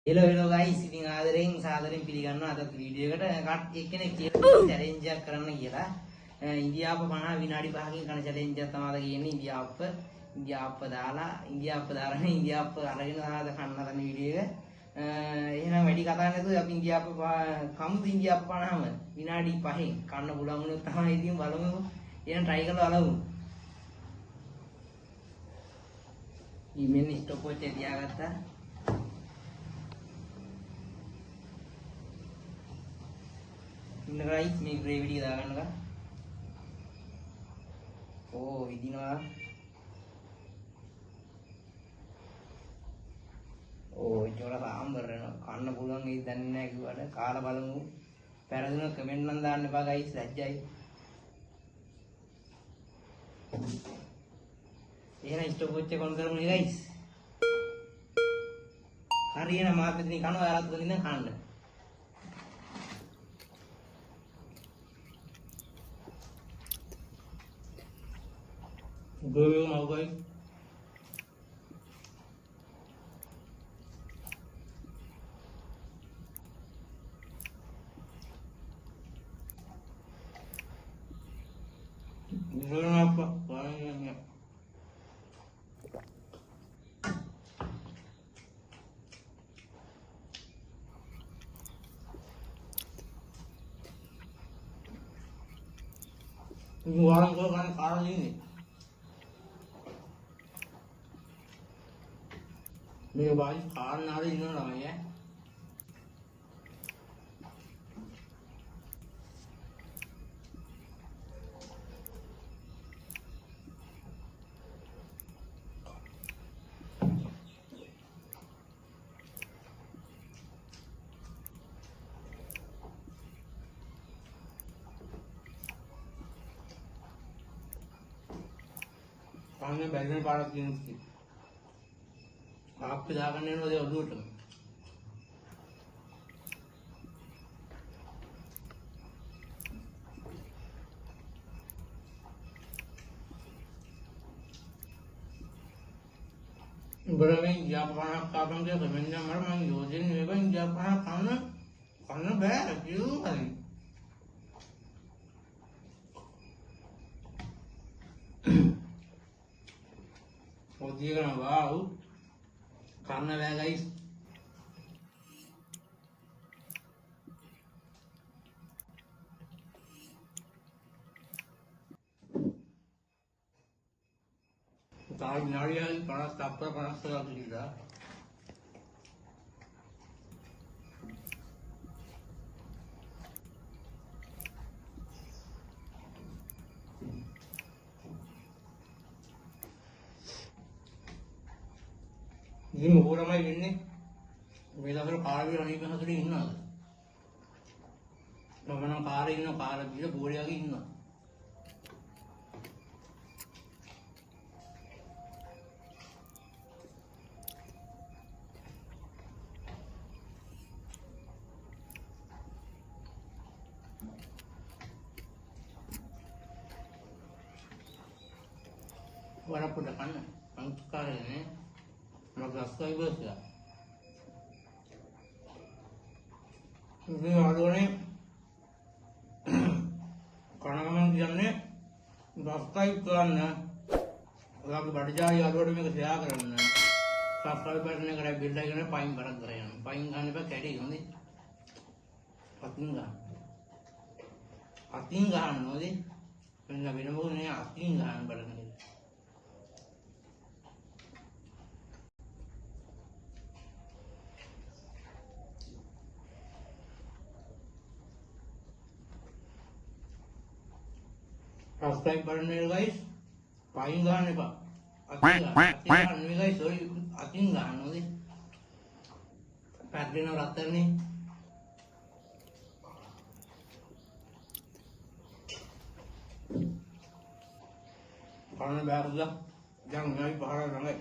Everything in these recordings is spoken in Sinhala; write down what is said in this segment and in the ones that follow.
hello guys ඉතින් ආදරෙන් සාදරෙන් පිළිගන්නවා අද වීඩියෝ එකට එක්කෙනෙක් කියලා චැලෙන්ජ් එකක් කරන්න කියලා ඉන්දියාව 50 විනාඩි 5කින් කරන චැලෙන්ජ් එක තමයි කියන්නේ ඉන්දියාව දාලා ඉන්දියාව අරගෙන ආද කන්න හදන වීඩියෝ එක එහෙනම් වැඩි කතා නැතුව අපි ඉන්දියාව කමුද ඉන්දියාව 50ම විනාඩි 5කින් කන්න පුළුවන් වුණොත් තමයි ඉතින් බලමු එහෙනම් try කරලා බලමු ඊමෙන් ස්ටොප් වොච් එක තියාගත්තා ඉන්න ගයිස් මේ ග්‍රේවි ටික දාගන්නකම් ඕ විදිනවා ඕ ඉතල සාම්බර් වෙනවා කන්න පුළුවන් ඒ දන්නේ නැහැ කිව්වට කාලා බලමු පෙරදුන කමෙන්ට් නම් දාන්න එපා ගයිස් ලැජ්ජයි එහෙනම් ස්ටොප් වොච් එක ඔන් කරමු නේ ගයිස් හරියන මාත් මෙතන කනවා ආරත් දෙන්න කන්න Go mau guys. Belum apa? Banyak. Ini orang kau kan sekarang ini. मेरे भाई खान नारे इन्होंने लगाई है सामने बैगन पालक की उसकी आप पिता करने वाले अधूट बड़ा में जापान काटन के समझने मर मैं योजन में बन जापान खाना खाना बैठ क्यों करें होती है ना वाह खाना बैग गाइस ताज नारियल बड़ा स्टापर बड़ा सजा दिया ये मोहरा में इन्हें मेरा फिर कार भी रही में हसड़ी इन्ना तो मैंने कार भी तो बोरिया की इन्ना वाला पुट करना अंकल ने मगर सही बस या ini adone karena memang jamnya subscribe करना lagi बढ़िया adone में share करना subscribe करने का बेल आइकन पे पाइन भरत रहे हैं पाइन खाने पे कैडी होने अतिंगा नोदी ना बिना वो नहीं अतिंगा बरने subscribe करने guys पाइन गाने पा अतिंगा नहीं guys sorry अतिंगा नोदी पैटर्न और अतर नहीं खाने बैठ जा जंग नहीं बाहर रंगे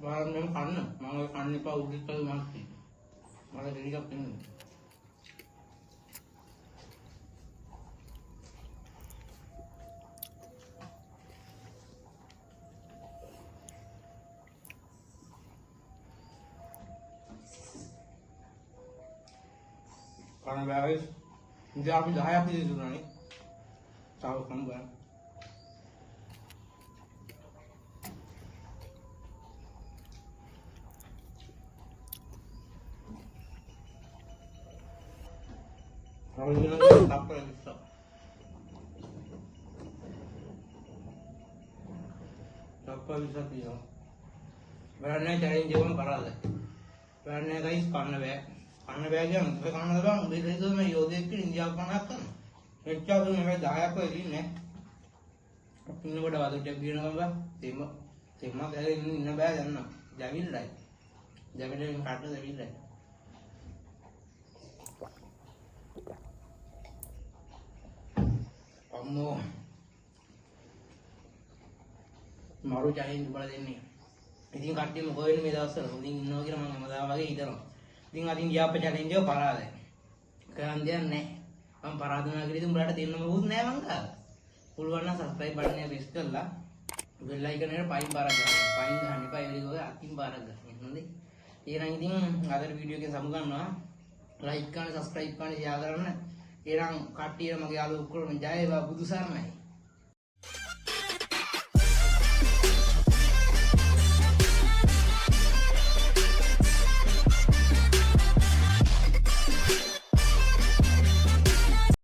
බලන්න කන්න මම ඔය කන්න එපා උඩට මාස්ටි මම දෙලිකක් දෙන්නේ කන්න බෑ ඉතින් අපි 10ක් විතර දුන්නානේ තාම කන්න බෑ Orang apa yang bisa? Apa bisa dia? Berani challenge pun kalah deh. Berani guys karena beg yang tapi karena bang beda itu मैं यो देख के इंडिया बना था क्या तो मैं जाया को ini ने अपने को दवा दो जब गिरना का tema kayak ini beg kan ना जाविल yang काटो जाविल रे अम्मो मारू challenge බල දෙන්නේ. ඉතින් කට්ටිය මොකද වෙන්නේ මේ දවස්වල? උදින් ඉන්නවා කියලා මම හැමදාම වගේ හිතනවා. ඉතින් අදින් ගියාප challenge එක පරාදයි. කරන් දෙයක් නැහැ. මම පරාද වුණා කියලා ඉතින් උඹලට දෙන්න මොකුත් නැහැ මං ගාව. පුළුවන් නම් subscribe button එක press කරලා bell icon එකට පයින් බාරක් ගන්න. පයින් ගන්න එපා ඒ වගේ අතින් බාරක් ගන්න. හොඳයි. එහෙනම් ඉතින් අද වීඩියෝ එකෙන් සමු ගන්නවා. like කරන්න subscribe කරන්න share කරන්න. එහෙනම් කට්ටිය මගේ යාළුවෝ ඔක්කොම ජය වේවා බුදු සරණයි.